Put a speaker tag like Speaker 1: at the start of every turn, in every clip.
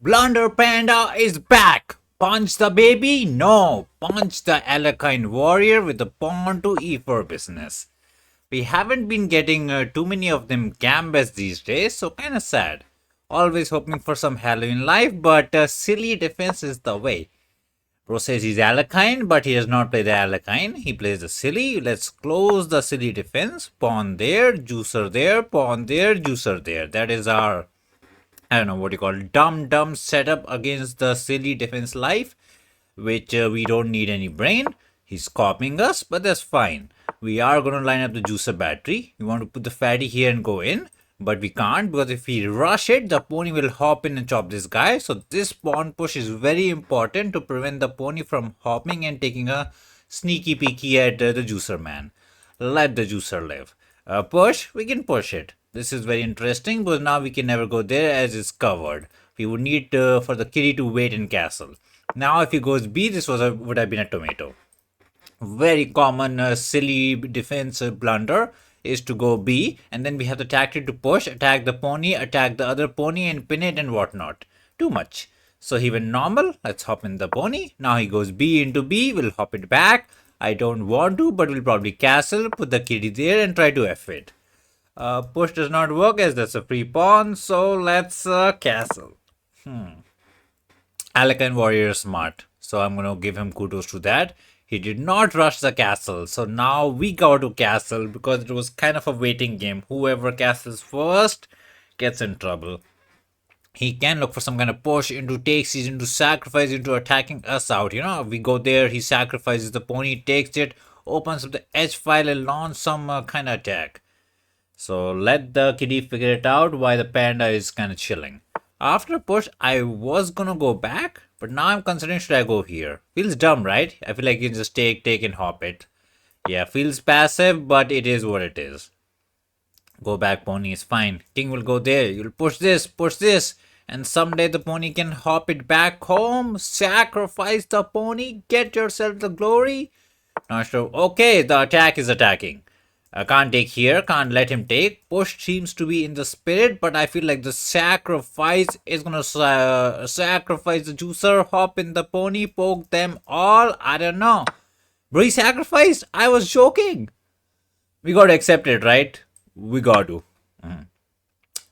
Speaker 1: Blunder Panda is back! Punch the baby? No! Punch the Alakine warrior with the pawn to e4 business. We haven't been getting too many of them Gambits these days, so kinda sad. Always hoping for some Halloween life, but silly defense is the way. Bro says he's Alakine, but he does not play the Alakine. He plays the silly. Let's close the silly defense. Pawn there, juicer there, pawn there, juicer there. That is our, I don't know what you call it, dumb setup against the silly defense life, which we don't need any brain. He's copying us, but that's fine. We are going to line up the juicer battery. We want to put the fatty here and go in, but we can't because if we rush it, the pony will hop in and chop this guy. So this pawn push is very important to prevent the pony from hopping and taking a sneaky peeky at the juicer man. Let the juicer live. Push, we can push it. This is very interesting because now we can never go there as it's covered. We would need for the kitty to wait in castle. Now if he goes B, this would have been a tomato. Very common silly defense blunder is to go B, and then we have the tactic to push, attack the pony, attack the other pony and pin it and whatnot. Too much. So he went normal. Let's hop in the pony. Now he goes B into B. We'll hop it back. I don't want to, but we'll probably castle, put the kitty there and try to F it. Push does not work as that's a free pawn, so let's castle. Alakine warrior is smart, so I'm gonna give him kudos to that. He did not rush the castle, so now we go to castle because it was kind of a waiting game. Whoever castles first gets in trouble. He can look for some kind of push into takes, into sacrifice, into attacking us out. You know, we go there, he sacrifices the pony, takes it, opens up the H file and launches some kind of attack. So let the kitty figure it out while the panda is kind of chilling. After a push, I was gonna go back, but now I'm considering should I go here. Feels dumb, right? I feel like you can just take and hop it. Yeah, feels passive, but it is what it is. Go back, pony is fine. King will go there. You'll push this, and someday the pony can hop it back home. Sacrifice the pony, get yourself the glory. Not sure. Okay, the attack is attacking. I can't take here, can't let him take. Push seems to be in the spirit, but I feel like the sacrifice is gonna sacrifice the juicer, hop in the pony, poke them all. I don't know. Bro, he sacrificed? I was joking. We gotta accept it, right? We got to.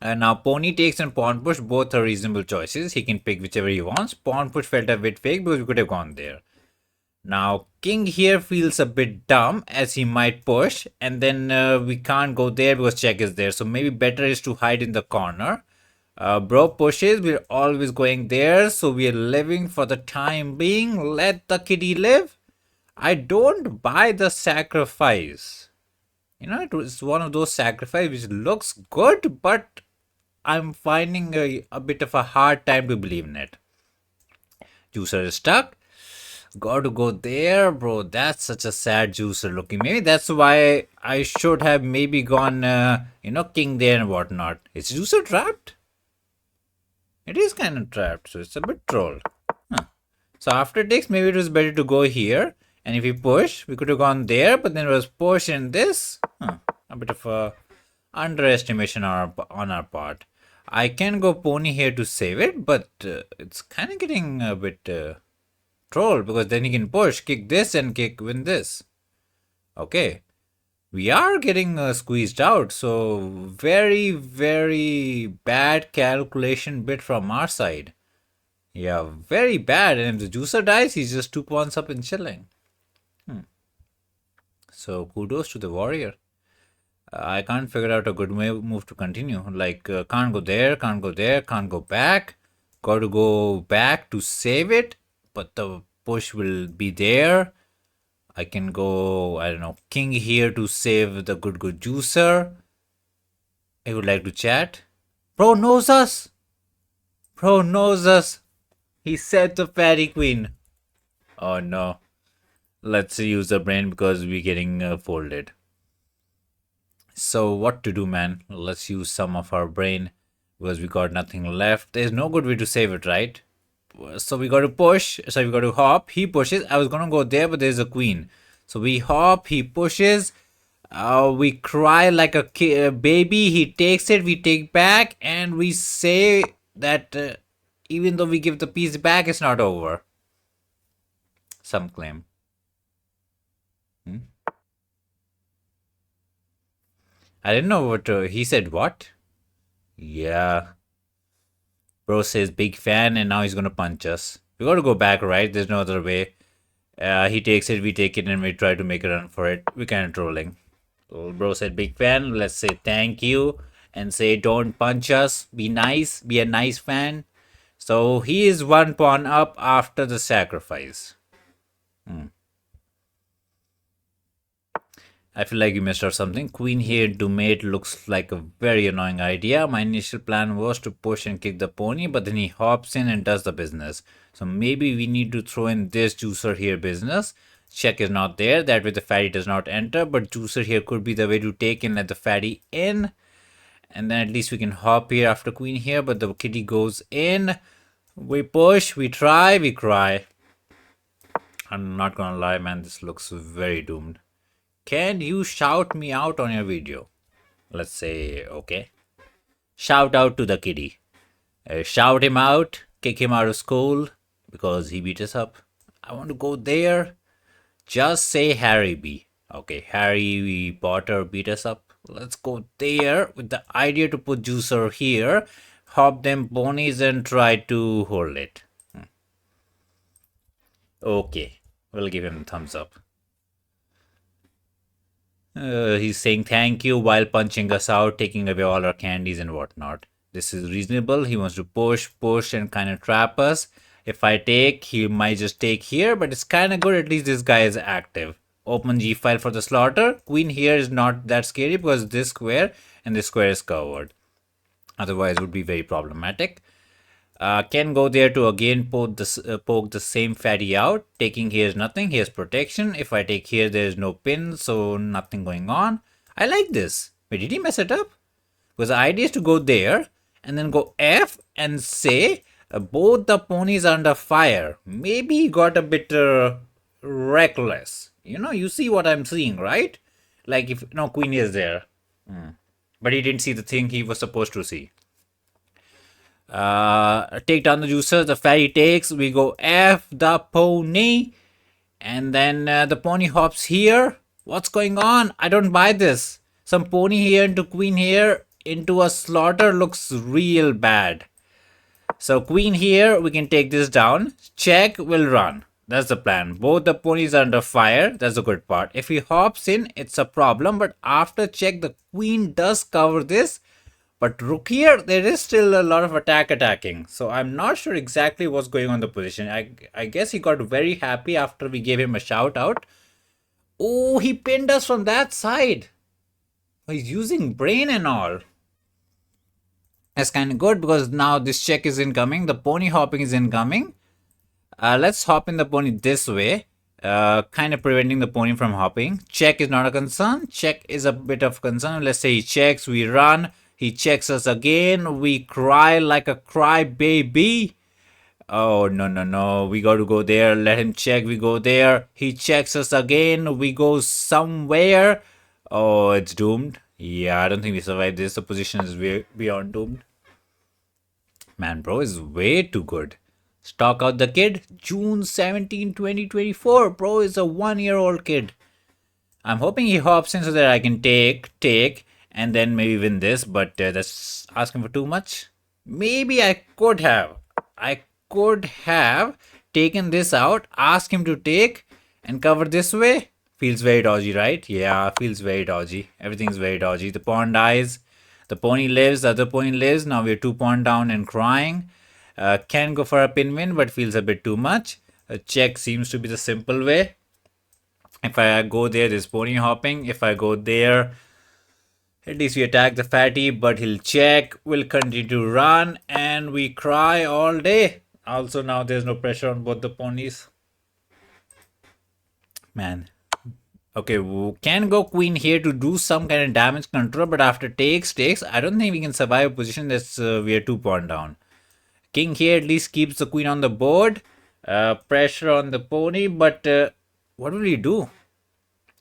Speaker 1: And now pony takes and pawn push, both are reasonable choices. He can pick whichever he wants. Pawn push felt a bit fake because we could have gone there. Now, king here feels a bit dumb as he might push, and then we can't go there because check is there. So maybe better is to hide in the corner. Bro pushes, we're always going there, so we are living for the time being. Let the kitty live. I don't buy the sacrifice. You know, it's one of those sacrifices which looks good, but I'm finding a bit of a hard time to believe in it. Juicer is stuck. Got to go there, bro. That's such a sad juicer looking. Maybe that's why I should have maybe gone, king there and whatnot. Is juicer trapped? It is kind of trapped, so it's a bit troll. So after takes, maybe it was better to go here. And if we push, we could have gone there, but then it was push in this. A bit of a underestimation on our part. I can go pony here to save it, but it's kind of getting a bit... troll because then he can push, kick this and win this. Okay, we are getting squeezed out, so very bad calculation bit from our side. Yeah, very bad. And if the juicer dies, he's just 2 pawns up and chilling. So kudos to the warrior. I can't figure out a good move to continue. Like can't go there, can't go there, can't go back. Got to go back to save it. But the push will be there. I can go, I don't know, king here to save the good juicer. I would like to chat. Bro knows us. Bro knows us. He said the fairy queen. Oh no. Let's use the brain because we're getting folded. So what to do, man? Let's use some of our brain because we got nothing left. There's no good way to save it, right? So we got to push. So we got to hop. He pushes. I was gonna go there, but there's a queen. So we hop. He pushes. We cry like a baby. He takes it. We take back, and we say that Even though we give the piece back, it's not over. Some claim. Hmm? I didn't know what he said. What? Yeah. Bro says big fan, and now he's gonna punch us. We gotta go back, right? There's no other way. He takes it, we take it, and we try to make a run for it. We're kind of trolling. So bro said big fan. Let's say thank you and say don't punch us. Be nice. Be a nice fan. So he is one pawn up after the sacrifice. I feel like you missed out something. Queen here to mate looks like a very annoying idea. My initial plan was to push and kick the pony, but then he hops in and does the business. So maybe we need to throw in this juicer here business. Check is not there. That way the fatty does not enter, but juicer here could be the way to take and let the fatty in. And then at least we can hop here after queen here, but the kitty goes in. We push, we try, we cry. I'm not gonna lie, man, this looks very doomed. Can you shout me out on your video? Let's say, okay. Shout out to the kitty. Shout him out, kick him out of school because he beat us up. I want to go there. Just say Harry B. Okay, Harry Potter beat us up. Let's go there with the idea to put juicer here, hop them ponies and try to hold it. Okay, we'll give him a thumbs up. He's saying thank you while punching us out, taking away all our candies and whatnot. This is reasonable. He wants to push, and kind of trap us. If I take, he might just take here, but it's kind of good. At least this guy is active. Open G file for the slaughter. Queen here is not that scary because this square and this square is covered. Otherwise, it would be very problematic. Can go there to again poke the same fatty out. Taking here is nothing. Here's protection. If I take here, there is no pin, so nothing going on. I like this. Wait, did he mess it up? Because the idea is to go there and then go F and say both the ponies are under fire. Maybe he got a bit reckless. You know, you see what I'm seeing, right? Like if no queen is there, but he didn't see the thing he was supposed to see. Take down the juicer, the fatty takes, we go F the pony, and then the pony hops here. What's going on? I don't buy this. Some pony here into queen here into a slaughter looks real bad. So queen here, we can take this down. Check, will run. That's the plan. Both the ponies are under fire. That's the good part. If he hops in, it's a problem, but after check, the queen does cover this. But rook here, there is still a lot of attacking. So I'm not sure exactly what's going on in the position. I guess he got very happy after we gave him a shout out. Oh, he pinned us from that side. He's using brain and all. That's kind of good because now this check is incoming. The pony hopping is incoming. Let's hop in the pony this way. Kind of preventing the pony from hopping. Check is not a concern. Check is a bit of concern. Let's say he checks, we run. He checks us again. We cry like a cry baby. Oh, no. We got to go there. Let him check. We go there. He checks us again. We go somewhere. Oh, it's doomed. Yeah, I don't think we survive this. The position is way beyond doomed. Man, bro is way too good. Stock out the kid. June 17, 2024. Bro is a 1-year-old kid. I'm hoping he hops in so that I can take, and then maybe win this, but that's asking for too much. Maybe I could have taken this out, asked him to take and cover this way. Feels very dodgy, right? Yeah, feels very dodgy. Everything's very dodgy. The pawn dies. The pony lives. The other pony lives. Now we're 2 pawn down and crying. Can go for a pin win, but feels a bit too much. A check seems to be the simple way. If I go there, there's pony hopping. If I go there, at least we attack the fatty, but he'll check. We'll continue to run and we cry all day. Also, now there's no pressure on both the ponies. Man. Okay, we can go queen here to do some kind of damage control, but after takes, I don't think we can survive a position that's we are 2 pawn down. King here at least keeps the queen on the board. Pressure on the pony, but what will he do?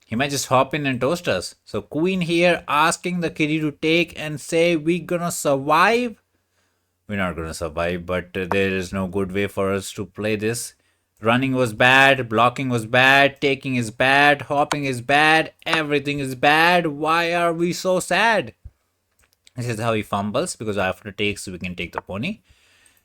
Speaker 1: He might just hop in and toast us. So queen here asking the kitty to take and say we're gonna survive. We're not going to survive, but there is no good way for us to play this. Running was bad, blocking was bad, taking is bad, hopping is bad, everything is bad. Why are we so sad? This is how he fumbles because after takes we can take the pony.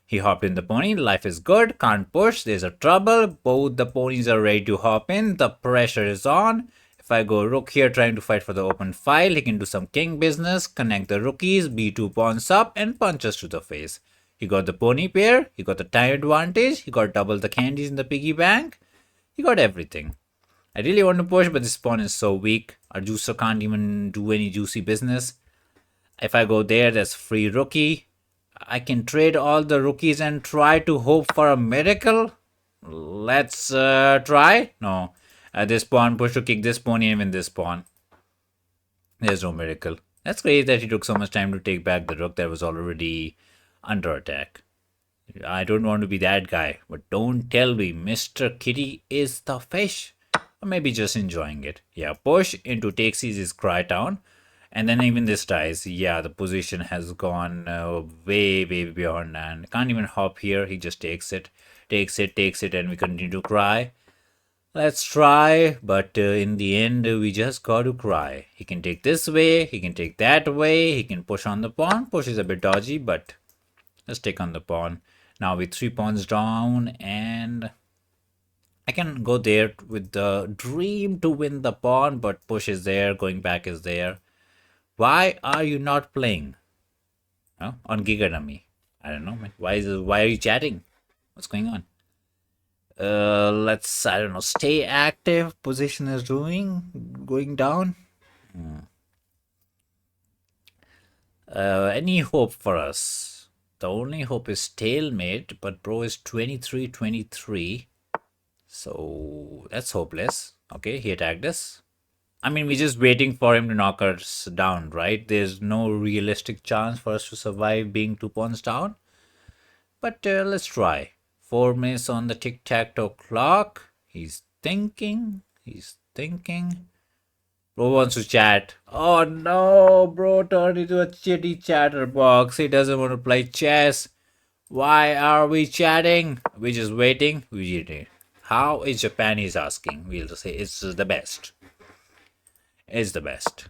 Speaker 1: He hopped in the pony. Life is good. Can't push. There's a trouble. Both the ponies are ready to hop in. The pressure is on. If I go rook here trying to fight for the open file, he can do some king business, connect the rookies, b2 pawns up, and punch us to the face. He got the pony pair. He got the time advantage. He got double the candies in the piggy bank. He got everything. I really want to push, but this pawn is so weak. Our juicer can't even do any juicy business. If I go there, that's free rookie. I can trade all the rookies and try to hope for a miracle. Let's try. No. This pawn push to kick this pony and win this pawn. There's no miracle. That's crazy that he took so much time to take back the rook that was already under attack. I don't want to be that guy, but don't tell me Mr. Kitty is the fish. Or maybe just enjoying it. Yeah, push into takes his cry town. And then even this dies. Yeah, the position has gone way beyond, and can't even hop here. He just takes it, and we continue to cry. Let's try, but in the end, we just got to cry. He can take this way, he can take that way, he can push on the pawn. Push is a bit dodgy, but let's take on the pawn. Now with 3 pawns down, and I can go there with the dream to win the pawn, but push is there, going back is there. Why are you not playing? On Giga Dummy? I don't know, man. Why are you chatting? What's going on? Let's, I don't know, stay active. Position is going down. Any hope for us? The only hope is stalemate, but bro is 23-23. So that's hopeless. Okay, he attacked us. I mean, we're just waiting for him to knock us down, right? There's no realistic chance for us to survive being 2 pawns down. But let's try. 4 minutes on the tic-tac-toe clock. He's thinking. Bro wants to chat. Oh no, bro turned into a chitty chatterbox. He doesn't want to play chess. Why are we chatting? We're just waiting. How is Japan? He's asking. We'll just say it's the best. Is the best.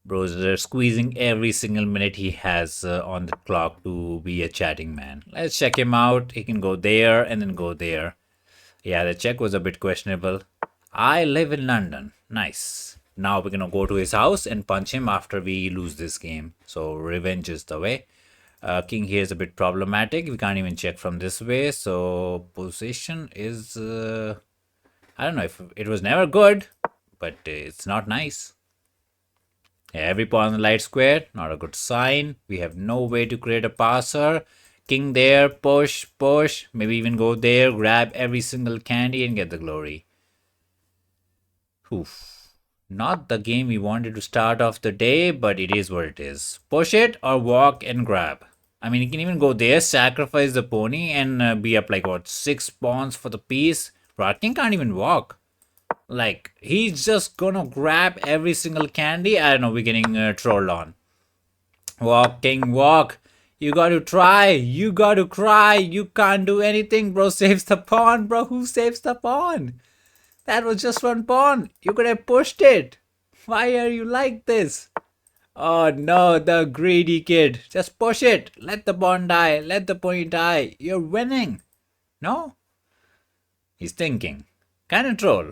Speaker 1: Bros are squeezing every single minute he has on the clock to be a chatting man. Let's check him out. He can go there and then go there. Yeah, the check was a bit questionable. I live in London. Nice. Now we're gonna go to his house and punch him after we lose this game. So revenge is the way. King here is a bit problematic. We can't even check from this way. So position is... I don't know if it was never good, but it's not nice. Yeah, every pawn on the light square, not a good sign. We have no way to create a passer. King there, push, maybe even go there, grab every single candy and get the glory. Oof. Not the game we wanted to start off the day, but it is what it is. Push it or walk and grab. I mean, you can even go there, sacrifice the pony and be up like, what, 6 pawns for the piece. Rat King can't even walk. Like, he's just gonna grab every single candy. I don't know, we're getting trolled on. Walk, King, walk. You gotta try. You gotta cry. You can't do anything. Bro saves the pawn. Bro, who saves the pawn? That was just 1 pawn. You could have pushed it. Why are you like this? Oh no, the greedy kid. Just push it. Let the pawn die. Let the pony die. You're winning. No? He's thinking. Kind of troll.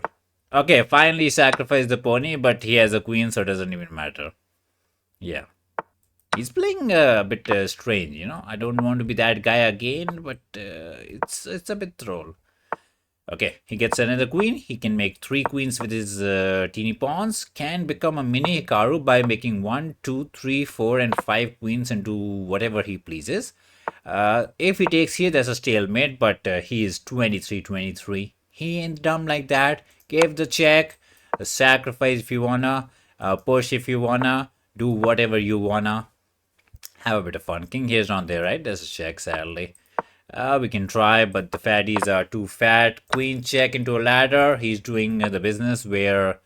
Speaker 1: Okay, finally sacrificed the pony, but he has a queen, so it doesn't even matter. Yeah. He's playing a bit strange, you know. I don't want to be that guy again, but it's a bit troll. Okay, he gets another queen. He can make 3 queens with his teeny pawns. Can become a mini Hikaru by making 1, 2, 3, 4, and 5 queens and do whatever he pleases. If he takes here, there's a stalemate, but he is 23-23. He ain't dumb like that. Give the check, sacrifice if you wanna, push if you wanna, do whatever you wanna. Have a bit of fun. King here's not there, right? There's a check, sadly. We can try, but the fatties are too fat. Queen check into a ladder. He's doing the business where,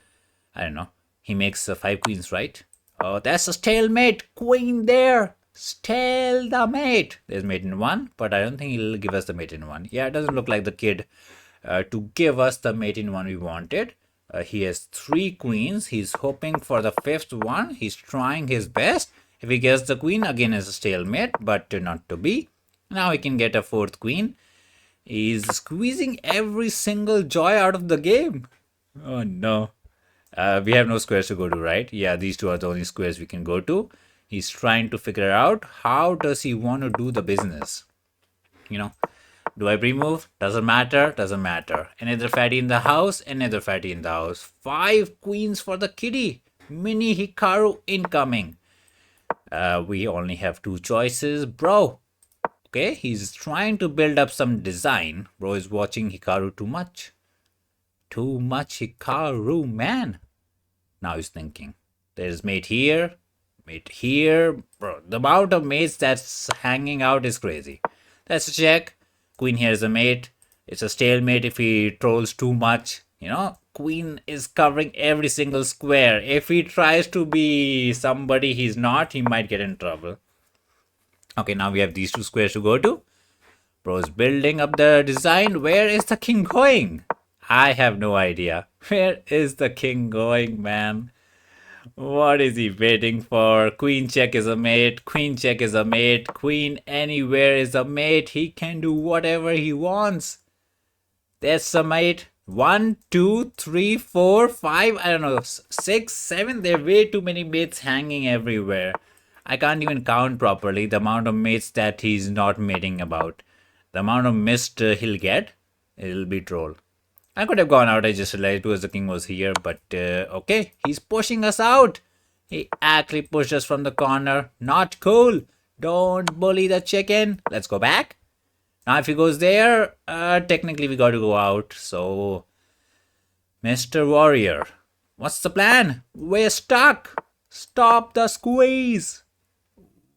Speaker 1: I don't know, he makes 5 queens, right? Oh, that's a stalemate. Queen there. Steal the mate. There's mate in 1, but I don't think he'll give us the mate in 1. Yeah, it doesn't look like the kid to give us the mate in 1 we wanted. He has 3 queens. He's hoping for the 5th one. He's trying his best. If he gets the queen, again it's a stalemate, but not to be. Now he can get a 4th queen. He's squeezing every single joy out of the game. Oh no. We have no squares to go to, right? Yeah, these two are the only squares we can go to. He's trying to figure out how does he want to do the business. You know, do I pre-move? Doesn't matter, doesn't matter. Another fatty in the house, another fatty in the house. 5 queens for the kitty. Mini Hikaru incoming. We only have 2 choices, bro. Okay, he's trying to build up some design. Bro is watching Hikaru too much. Too much Hikaru, man. Now he's thinking. There's mate here, mate here. Bro, the amount of mates that's hanging out is crazy. That's a check. Queen here is a mate. It's a stalemate if he trolls too much. You know, queen is covering every single square. If he tries to be somebody he's not, he might get in trouble. Okay, now we have these 2 squares to go to. Bro's building up the design. Where is the king going? I have no idea. Where is the king going, man? What is he waiting for? Queen check is a mate. Queen check is a mate. Queen anywhere is a mate. He can do whatever he wants. There's a mate. 1, 2, 3, 4, 5, I don't know, 6, 7. There are way too many mates hanging everywhere. I can't even count properly the amount of mates that he's not mating about. The amount of mist he'll get, it'll be troll. I could have gone out, I just realized because the king was here, but okay, he's pushing us out. He actually pushed us from the corner. Not cool. Don't bully the chicken. Let's go back. Now if he goes there, technically we got to go out. So, Mr. Warrior, what's the plan? We're stuck. Stop the squeeze.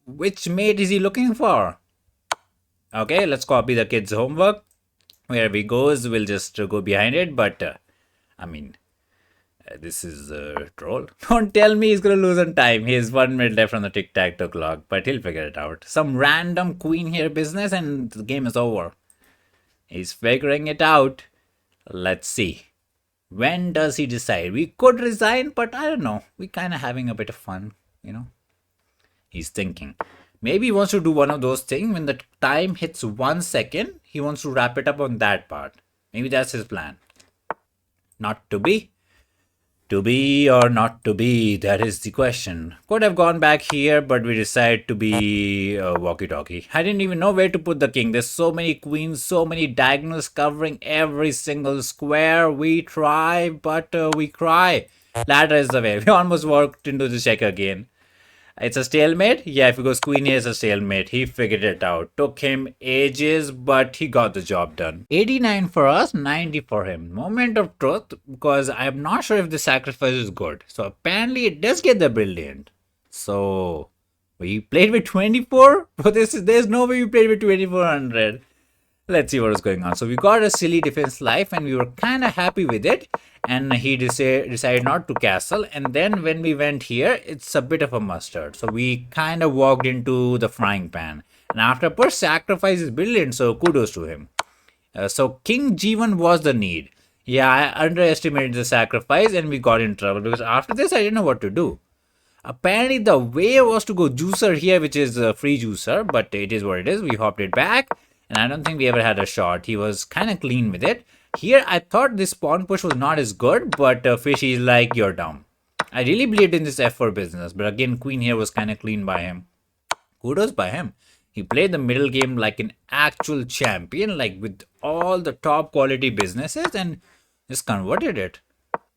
Speaker 1: Which mate is he looking for? Okay, let's copy the kid's homework. Wherever he goes, we'll just go behind it. But, I mean, this is a troll. Don't tell me he's going to lose on time. He has 1 minute left on the tic-tac-toe clock, but he'll figure it out. Some random queen here business and the game is over. He's figuring it out. Let's see. When does he decide? We could resign, but I don't know. We're kind of having a bit of fun, you know. He's thinking. Maybe he wants to do one of those things when the time hits 1 second, he wants to wrap it up on that part. Maybe that's his plan. Not to be. To be or not to be, that is the question. Could have gone back here, but we decided to be walkie-talkie. I didn't even know where to put the king. There's so many queens, so many diagonals covering every single square. We try, but we cry. Ladder is the way. We almost walked into the check again. It's a stalemate? Yeah, if he goes queen here, it's a stalemate. He figured it out. Took him ages, but he got the job done. 89 for us, 90 for him. Moment of truth, because I'm not sure if the sacrifice is good. So apparently it does get the brilliant. So we played with 24? But there's no way we played with 2400. Let's see what is going on. So we got a silly defense life and we were kind of happy with it. And he decided not to castle. And then when we went here, it's a bit of a mustard. So we kind of walked into the frying pan. And after push, sacrifice is brilliant. So kudos to him. So King G1 was the need. Yeah, I underestimated the sacrifice and we got in trouble. Because after this, I didn't know what to do. Apparently the way was to go juicer here, which is a free juicer. But it is what it is. We hopped it back. And I don't think we ever had a shot. He was kind of clean with it. Here, I thought this pawn push was not as good, but Fishy is like, you're dumb. I really believed in this F4 business, but again, queen here was kind of clean by him. Kudos by him. He played the middle game like an actual champion, like with all the top quality businesses, and just converted it.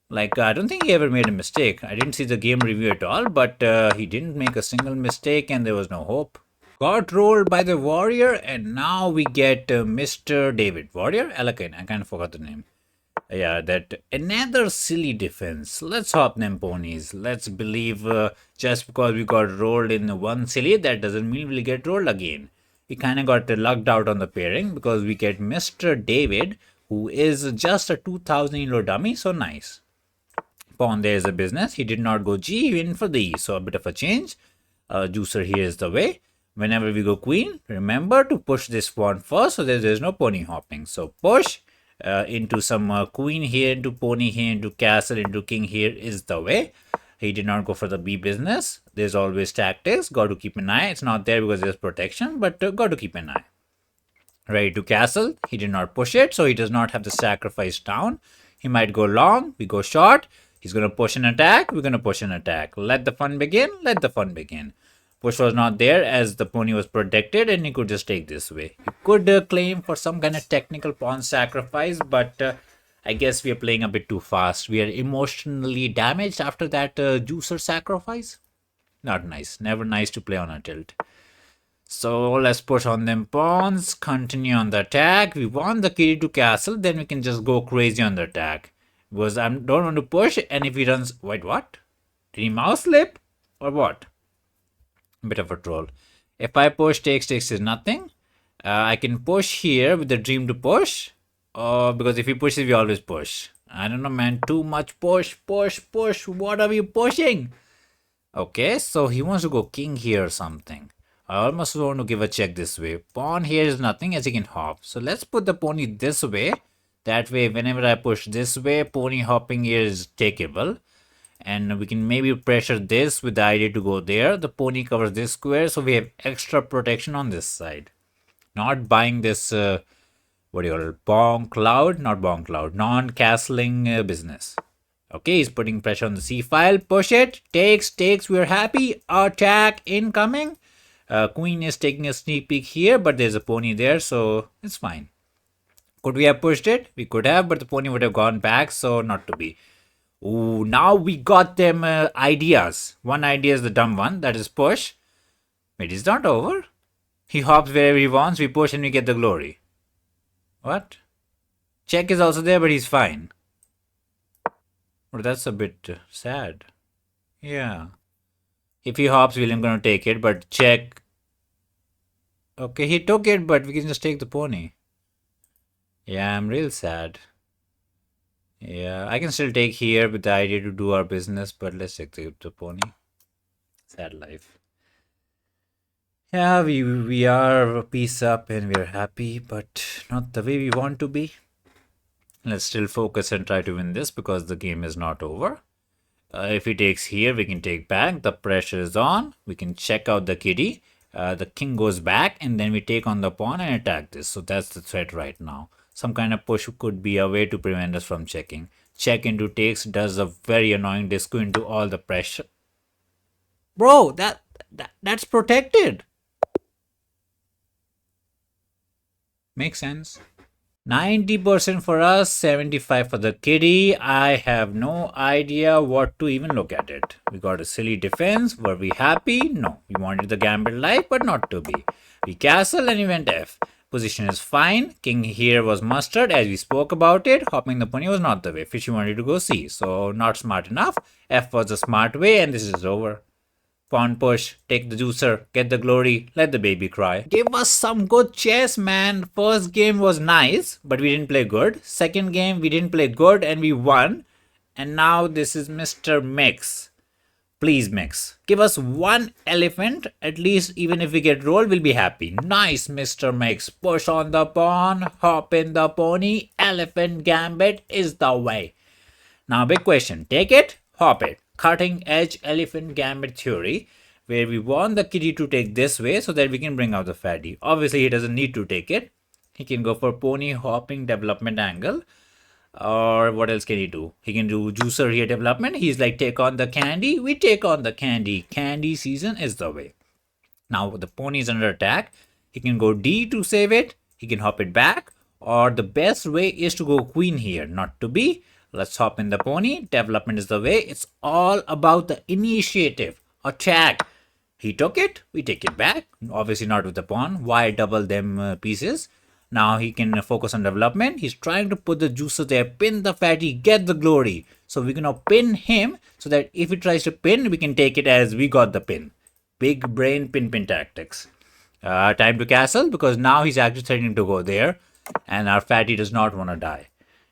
Speaker 1: Like, I don't think he ever made a mistake. I didn't see the game review at all, but he didn't make a single mistake, and there was no hope. Got rolled by the warrior, and now we get Mr. David. Warrior? Alakin. I kind of forgot the name. Yeah, that another silly defense. Let's hop them ponies. Let's believe just because we got rolled in one silly, that doesn't mean we'll get rolled again. We kind of got lucked out on the pairing because we get Mr. David, who is just a 2000 ELO dummy, so nice. Pawn there is a business. He did not go G, he went for the E, so a bit of a change. Juicer here is the way. Whenever we go queen, remember to push this pawn first so that there's no pony hopping. So push into some queen here, into pony here, into castle, into king here is the way. He did not go for the B business. There's always tactics. Got to keep an eye. It's not there because there's protection, but got to keep an eye. Ready to castle. He did not push it, so he does not have the sacrifice down. He might go long. We go short. He's going to push an attack. We're going to push an attack. Let the fun begin. Let the fun begin. Push was not there as the pony was protected and he could just take this way. You could claim for some kind of technical pawn sacrifice, but I guess we are playing a bit too fast. We are emotionally damaged after that juicer sacrifice. Not nice. Never nice to play on a tilt. So let's push on them pawns. Continue on the attack. We want the kitty to castle. Then we can just go crazy on the attack. Because I don't want to push. And if he runs... Wait, what? Did he mouse slip? Or what? Bit of a troll. If I push, takes is nothing. I can push here with the dream to push. Because if he pushes, we always push. I don't know, man. Too much push. What are we pushing? Okay, so he wants to go king here or something. I almost want to give a check this way. Pawn here is nothing as he can hop. So let's put the pony this way. That way, whenever I push this way, pony hopping here is takeable. And we can maybe pressure this with the idea to go there. The pony covers this square, so we have extra protection on this side. Not buying this, what do you call it, bong cloud? Not bong cloud, non-castling business. Okay, he's putting pressure on the C file. Push it, takes, we're happy. Attack incoming. Queen is taking a sneak peek here, but there's a pony there, so it's fine. Could we have pushed it? We could have, but the pony would have gone back, so not to be. Ooh, now we got them ideas. One idea is the dumb one, that is push. Wait, it's not over. He hops wherever he wants, we push and we get the glory. What? Check is also there, but he's fine. Well, that's a bit sad. Yeah. If he hops, William gonna take it, but check. Okay, he took it, but we can just take the pony. Yeah, I'm real sad. Yeah, I can still take here with the idea to do our business, but let's take the pony. Sad life. Yeah, we are peace up and we're happy, but not the way we want to be. Let's still focus and try to win this because the game is not over. If he takes here, we can take back. The pressure is on. We can check out the kitty. The king goes back and then we take on the pawn and attack this. So that's the threat right now. Some kind of push could be a way to prevent us from checking. Check into takes does a very annoying disco into all the pressure. Bro, that's protected. Makes sense. 90% for us, 75 for the kitty. I have no idea what to even look at it. We got a silly defense. Were we happy? No. We wanted the Gambit life, but not to be. We castle and we went F. Position is fine. King here was mustard as we spoke about it. Hopping the pony was not the way. Fishy wanted to go C. So not smart enough. F was the smart way and this is over. Pawn push, take the juicer, get the glory, let the baby cry. Give us some good chess, man. First game was nice, but we didn't play good. Second game, we didn't play good and we won. And now this is Mr. Mix. Please, Mix. Give us one elephant. At least even if we get rolled, we'll be happy. Nice, Mr. Mix. Push on the pawn, hop in the pony. Elephant Gambit is the way. Now, big question. Take it, hop it. Cutting edge elephant gambit theory, where we want the kitty to take this way so that we can bring out the fatty. Obviously, he doesn't need to take it. He can go for pony hopping development angle. Or what else can he do? He can do juicer here development. He's like, take on the candy. We take on the candy. Candy season is the way. Now, the pony is under attack. He can go D to save it. He can hop it back. Or the best way is to go queen here, not to B. Let's hop in the pony. Development is the way. It's all about the initiative. Attack. He took it. We take it back. Obviously not with the pawn. Why double them pieces? Now he can focus on development. He's trying to put the juicer there. Pin the fatty. Get the glory. So we're going to pin him so that if he tries to pin, we can take it as we got the pin. Big brain pin tactics. Time to castle because now he's actually threatening to go there. And our fatty does not want to die.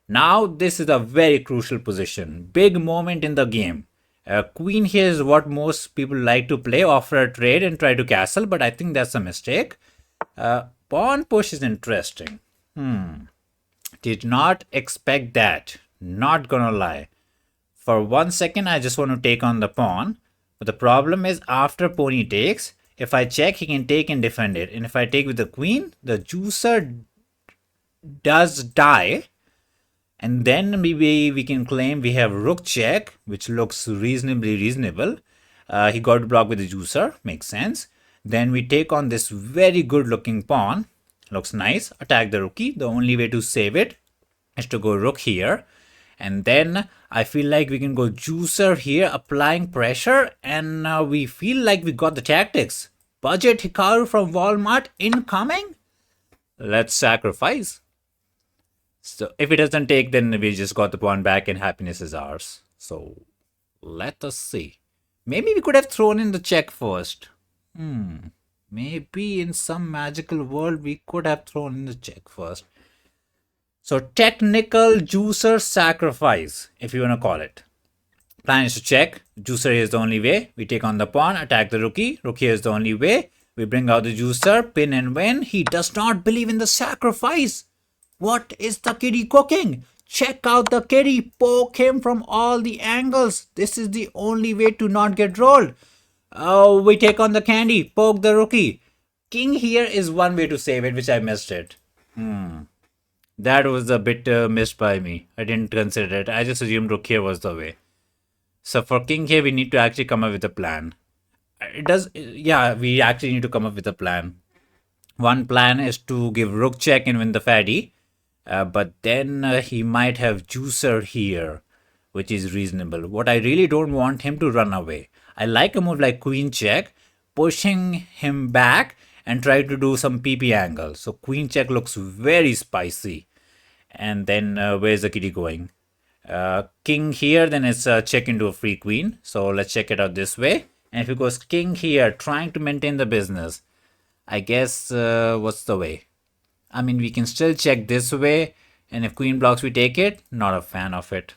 Speaker 1: Now, this is a very crucial position. Big moment in the game. Queen here is what most people like to play, offer a trade and try to castle, but I think that's a mistake. Pawn push is interesting. Did not expect that. Not gonna lie. For 1 second, I just want to take on the pawn. But the problem is after pony takes, if I check, he can take and defend it. And if I take with the queen, the juicer does die. And then maybe we can claim we have rook check, which looks reasonably reasonable. He got to block with the juicer, makes sense. Then we take on this very good looking pawn, looks nice. Attack the rookie. The only way to save it is to go rook here. And then I feel like we can go juicer here, applying pressure, and we feel like we got the tactics. Budget Hikaru from Walmart incoming. Let's sacrifice. So if it doesn't take, then we just got the pawn back and happiness is ours. So let us see. Maybe we could have thrown in the check first. Maybe in some magical world we could have thrown in the check first. So technical juicer sacrifice, if you want to call it. Plan is to check. Juicer is the only way. We take on the pawn, attack the rookie. Rookie is the only way. We bring out the juicer, pin and win. He does not believe in the sacrifice. What is the kitty cooking? Check out the kitty. Poke him from all the angles. This is the only way to not get rolled. Oh, we take on the candy. Poke the rookie. King here is one way to save it, which I missed it. That was a bit missed by me. I didn't consider it. I just assumed rook here was the way. So for king here, we need to actually come up with a plan. We actually need to come up with a plan. One plan is to give rook check and win the fatty. But then he might have juicer here, which is reasonable. What I really don't want him to run away. I like a move like queen check, pushing him back and try to do some PP angle. So queen check looks very spicy. And then where's the kitty going? King here, then it's a check into a free queen. So let's check it out this way. And if it goes king here, trying to maintain the business, I guess what's the way? I mean, we can still check this way. And if queen blocks, we take it. Not a fan of it.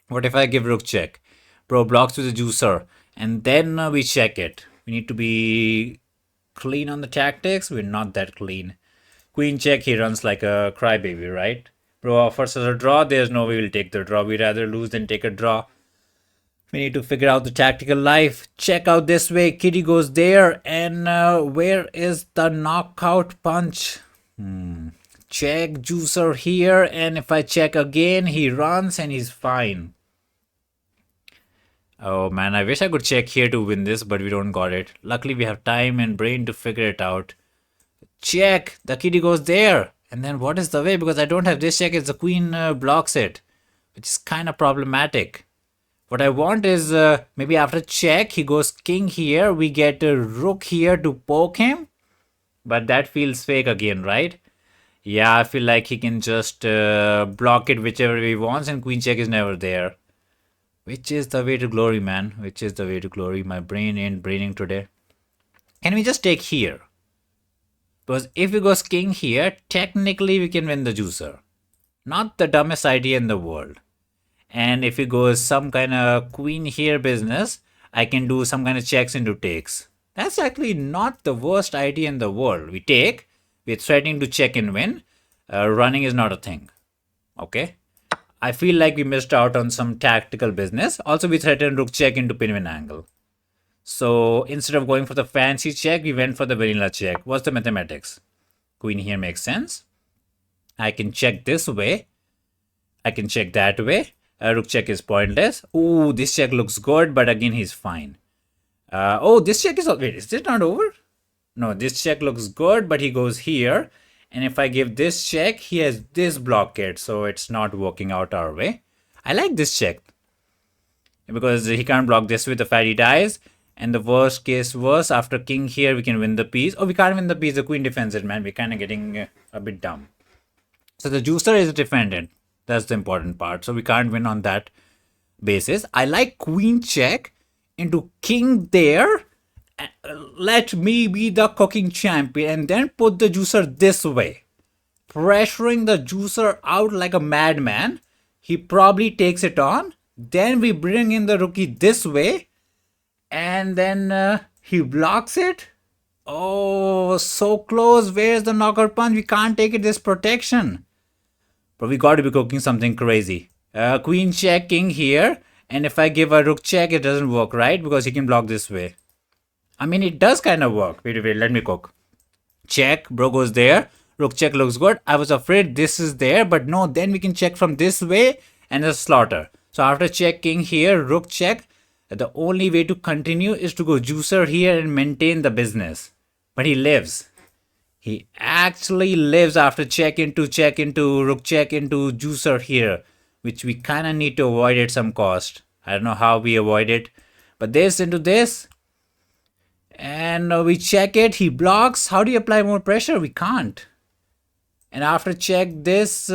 Speaker 1: What if I give rook check? Bro blocks with a juicer. And then we check it. We need to be clean on the tactics. We're not that clean. Queen check, he runs like a crybaby, right? Bro offers us a draw. There's no way we'll take the draw. We'd rather lose than take a draw. We need to figure out the tactical life. Check out this way. Kitty goes there. And where is the knockout punch? Check juicer here. And if I check again, he runs and he's fine. Oh man, I wish I could check here to win this, but we don't got it. Luckily, we have time and brain to figure it out. Check. The kitty goes there. And then what is the way? Because I don't have this check. It's the queen blocks it, which is kind of problematic. What I want is maybe after check, he goes king here. We get a rook here to poke him. But that feels fake again, right? Yeah, I feel like he can just block it whichever way he wants, and queen check is never there. Which is the way to glory, man? Which is the way to glory? My brain ain't braining today. Can we just take here? Because if we goes king here, technically we can win the juicer. Not the dumbest idea in the world. And if it goes some kind of queen here business, I can do some kind of checks into takes. That's actually not the worst idea in the world. We take, we're threatening to check and win. Running is not a thing. Okay. I feel like we missed out on some tactical business. Also, we threatened rook check into pin-win angle. So instead of going for the fancy check, we went for the vanilla check. What's the mathematics? Queen here makes sense. I can check this way. I can check that way. Rook check is pointless. Ooh, this check looks good, but again, he's fine. Oh, this check is... Wait, is this not over? No, this check looks good, but he goes here. And if I give this check, he has this blockade. So it's not working out our way. I like this check. Because he can't block this with the fatty dies. And the worst case was after king here, we can win the piece. Oh, we can't win the piece. The queen defends it, man. We're kind of getting a bit dumb. So the juicer is defended. That's the important part. So we can't win on that basis. I like queen check into king there. Let me be the cooking champion. And then put the juicer this way. Pressuring the juicer out like a madman. He probably takes it on. Then we bring in the rookie this way, and then he blocks it. Oh, so close. Where's the knockout punch? We can't take it. This protection. But we got to be cooking something crazy. Queen check, king here. And if I give a rook check, it doesn't work, right? Because he can block this way. I mean, it does kind of work. Wait, let me cook. Check, bro goes there. Rook check looks good. I was afraid this is there, but no, then we can check from this way and just slaughter. So after check king here, rook check, the only way to continue is to go juicer here and maintain the business. But he lives. He actually lives after check into, rook check into juicer here, which we kind of need to avoid at some cost. I don't know how we avoid it. But this into this, and we check it, he blocks. How do you apply more pressure? We can't. And after check this,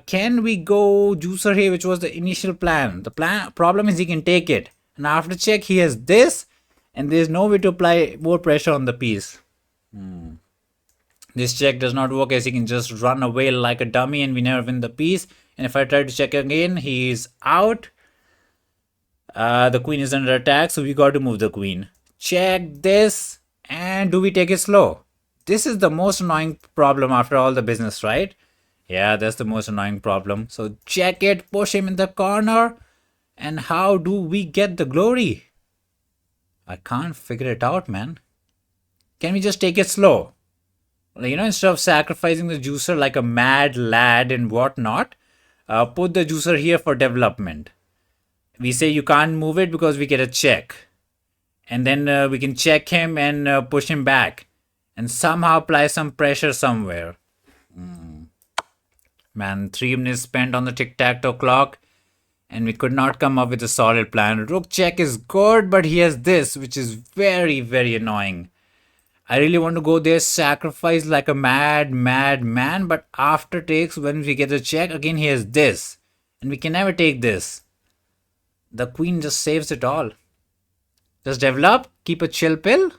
Speaker 1: can we go juicer here, which was the initial plan? The problem is he can take it. And after check, he has this, and there's no way to apply more pressure on the piece. This check does not work as he can just run away like a dummy and we never win the piece. And if I try to check again, he's out. The queen is under attack, so we got to move the queen. Check this, and do we take it slow? This is the most annoying problem after all the business, right? Yeah, that's the most annoying problem. So check it, push him in the corner. And how do we get the glory? I can't figure it out, man. Can we just take it slow? You know, instead of sacrificing the juicer like a mad lad and whatnot, put the juicer here for development. We say you can't move it because we get a check. And then we can check him and push him back. And somehow apply some pressure somewhere. Man, 3 minutes spent on the tic-tac-toe clock. And we could not come up with a solid plan. Rook check is good, but he has this, which is very, very annoying. I really want to go there, sacrifice like a mad man. But after takes, when we get the check, again he has this. And we can never take this. The queen just saves it all. Just develop, keep a chill pill.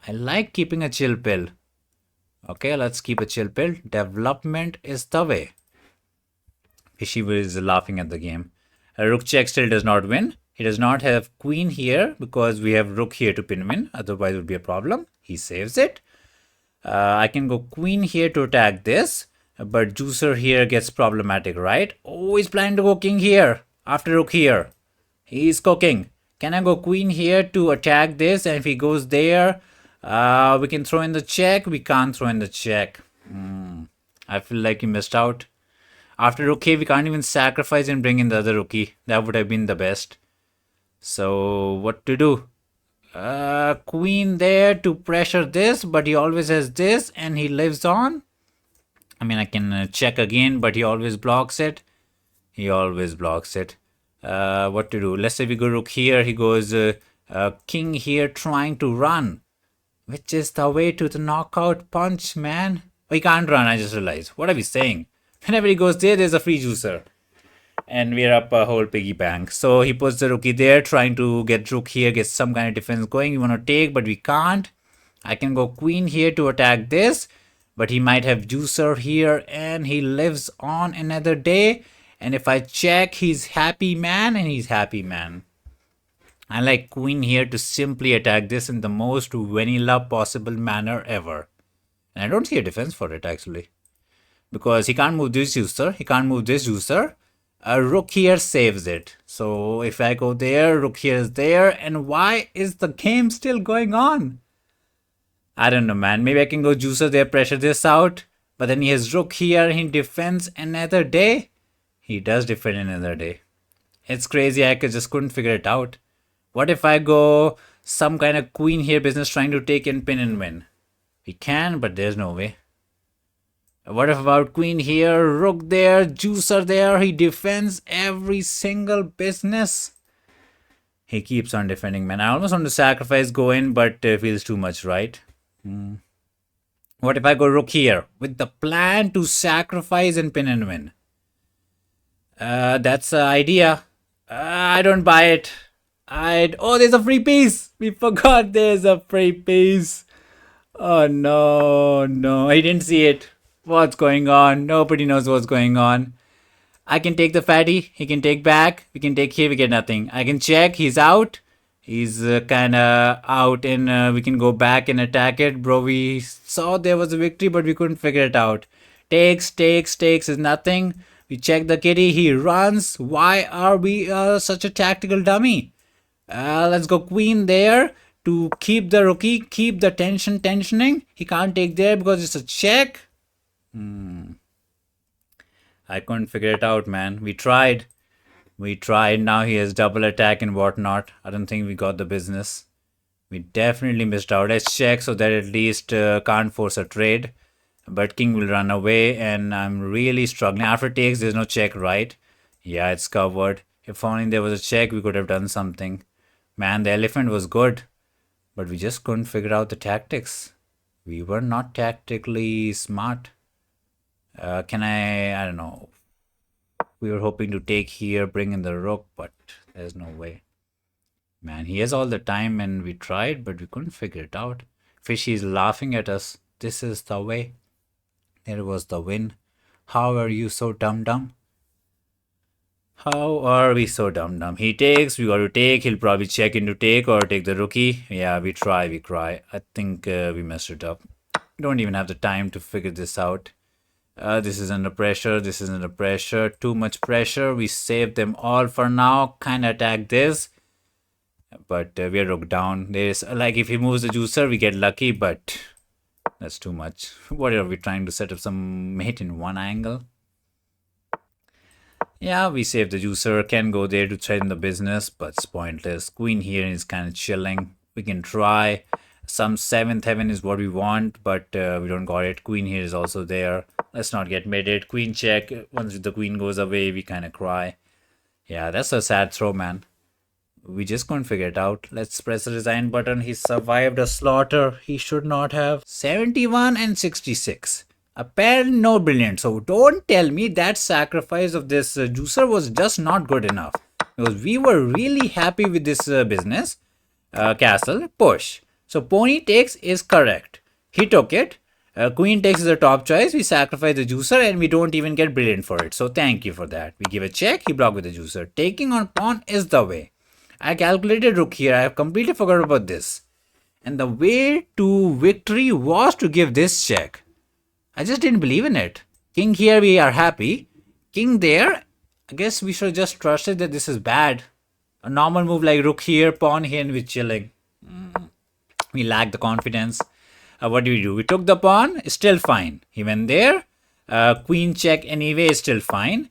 Speaker 1: I like keeping a chill pill. Okay, let's keep a chill pill. Development is the way. Fishy is laughing at the game. Rook check still does not win. He does not have queen here because we have rook here to pin him in. Otherwise it would be a problem. He saves it. I can go queen here to attack this. But juicer here gets problematic, right? Oh, he's planning to go king here. After rook here. He's cooking. Can I go queen here to attack this? And if he goes there, we can throw in the check. We can't throw in the check. I feel like he missed out. After rook here, we can't even sacrifice and bring in the other rookie. That would have been the best. So what to do? Queen there to pressure this, but he always has this and he lives on. I mean, I can check again, but he always blocks it. He always blocks it. What to do? Let's say we go rook here. He goes king here trying to run. Which is the way to the knockout punch, man. Oh, he can't run, I just realized. What are we saying? Whenever he goes there, there's a free juicer. And we're up a whole piggy bank. So he puts the rookie there, trying to get rook here, get some kind of defense going. We want to take, but we can't. I can go queen here to attack this. But he might have juicer here, and he lives on another day. And if I check, he's happy man, and he's happy man. I like queen here to simply attack this in the most vanilla possible manner ever. And I don't see a defense for it, actually. Because he can't move this juicer. He can't move this juicer. A rook here saves it. So if I go there, rook here is there. And why is the game still going on? I don't know, man. Maybe I can go juicer there, pressure this out. But then he has rook here. He defends another day. He does defend another day. It's crazy. I just couldn't figure it out. What if I go some kind of queen here business trying to take and pin and win? We can, but there's no way. What if about queen here, rook there, juicer there? He defends every single business. He keeps on defending, man. I almost want to sacrifice, go in, but feels too much, right? What if I go rook here with the plan to sacrifice and pin and win? That's the idea. I don't buy it. Oh, there's a free piece. We forgot there's a free piece. Oh, no. I didn't see it. What's going on? Nobody knows what's going on. I can take the fatty. He can take back. We can take here. We get nothing. I can check. He's out. He's kind of out, and we can go back and attack it. Bro, we saw there was a victory, but we couldn't figure it out. Takes is nothing. We check the kitty. He runs. Why are we such a tactical dummy? Let's go queen there to keep the rookie, keep the tensioning. He can't take there because it's a check. I couldn't figure it out, man. We tried. We tried. Now he has double attack and whatnot. I don't think we got the business. We definitely missed out. Let's check so that at least can't force a trade. But king will run away and I'm really struggling. After takes, there's no check, right? Yeah, it's covered. If only there was a check, we could have done something. Man, the elephant was good. But we just couldn't figure out the tactics. We were not tactically smart. I don't know. We were hoping to take here, bring in the rook, but there's no way. Man, he has all the time and we tried, but we couldn't figure it out. Fishy is laughing at us. This is the way. There was the win. How are you so dumb? How are we so dumb? He takes, we got to take. He'll probably check into take or take the rookie. Yeah, we try, we cry. I think we messed it up. We don't even have the time to figure this out. This is under pressure. This is under pressure. Too much pressure. We save them all for now. Kind of attack this. But we are rook down. There's like if he moves the juicer, we get lucky. But that's too much. What are we trying to set up some mate in one angle? Yeah, we save the juicer. Can go there to threaten the business, but it's pointless. Queen here is kind of chilling. We can try. Some 7th heaven is what we want, but we don't got it. Queen here is also there. Let's not get mated. Queen check. Once the queen goes away, we kind of cry. Yeah, that's a sad throw, man. We just couldn't figure it out. Let's press the resign button. He survived a slaughter. He should not have. 71 and 66. Apparently no brilliant. So don't tell me that sacrifice of this juicer was just not good enough. Because we were really happy with this business. Castle. Push. So pony takes is correct. He took it. Queen takes is the top choice. We sacrifice the juicer and we don't even get brilliant for it. So thank you for that. We give a check. He blocked with the juicer. Taking on pawn is the way. I calculated rook here. I have completely forgot about this. And the way to victory was to give this check. I just didn't believe in it. King here, we are happy. King there, I guess we should just trust it that this is bad. A normal move like rook here, pawn here, and we're chilling. We lack the confidence. What do? We took the pawn, still fine. He went there. Queen check anyway, still fine.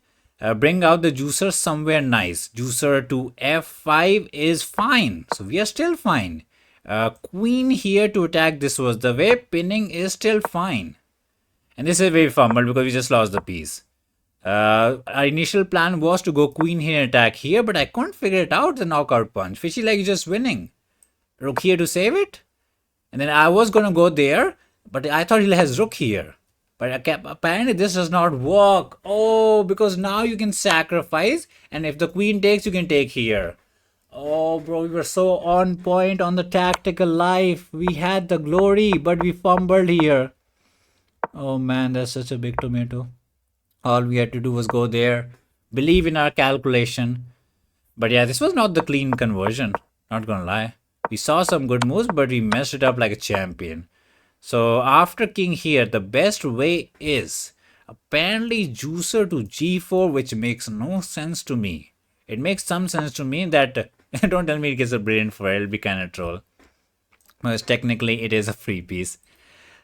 Speaker 1: Bring out the juicer somewhere nice. Juicer to f5 is fine. So we are still fine. Queen here to attack, this was the way. Pinning is still fine. And this is very fumbled because we just lost the piece. Our initial plan was to go queen here and attack here, but I couldn't figure it out, the knockout punch. Fishy like just winning. Rook here to save it. And then I was going to go there, but I thought he has rook here. But apparently this does not work. Oh, because now you can sacrifice. And if the queen takes, you can take here. Oh, bro, we were so on point on the tactical life. We had the glory, but we fumbled here. Oh, man, that's such a big tomato. All we had to do was go there. Believe in our calculation. But yeah, this was not the clean conversion. Not gonna lie. We saw some good moves, but we messed it up like a champion. So after king here, the best way is apparently juicer to g4, which makes no sense to me. It makes some sense to me that don't tell me it gets a brilliant for it. It'll be kind of troll. Because technically it is a free piece.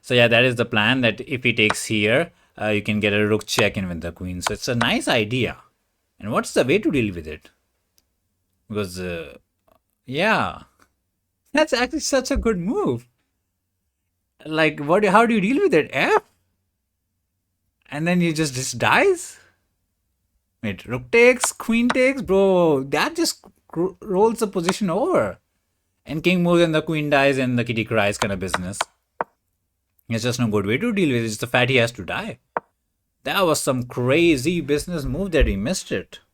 Speaker 1: So yeah, that is the plan, that if he takes here, you can get a rook check in with the queen. So it's a nice idea. And what's the way to deal with it? Because yeah, that's actually such a good move. Like, how do you deal with it? F? And then he just dies? Wait, rook takes, queen takes? Bro, that just rolls the position over. And king moves and the queen dies and the kitty cries kind of business. It's just no good way to deal with it. It's the fact he has to die. That was some crazy business move that he missed it.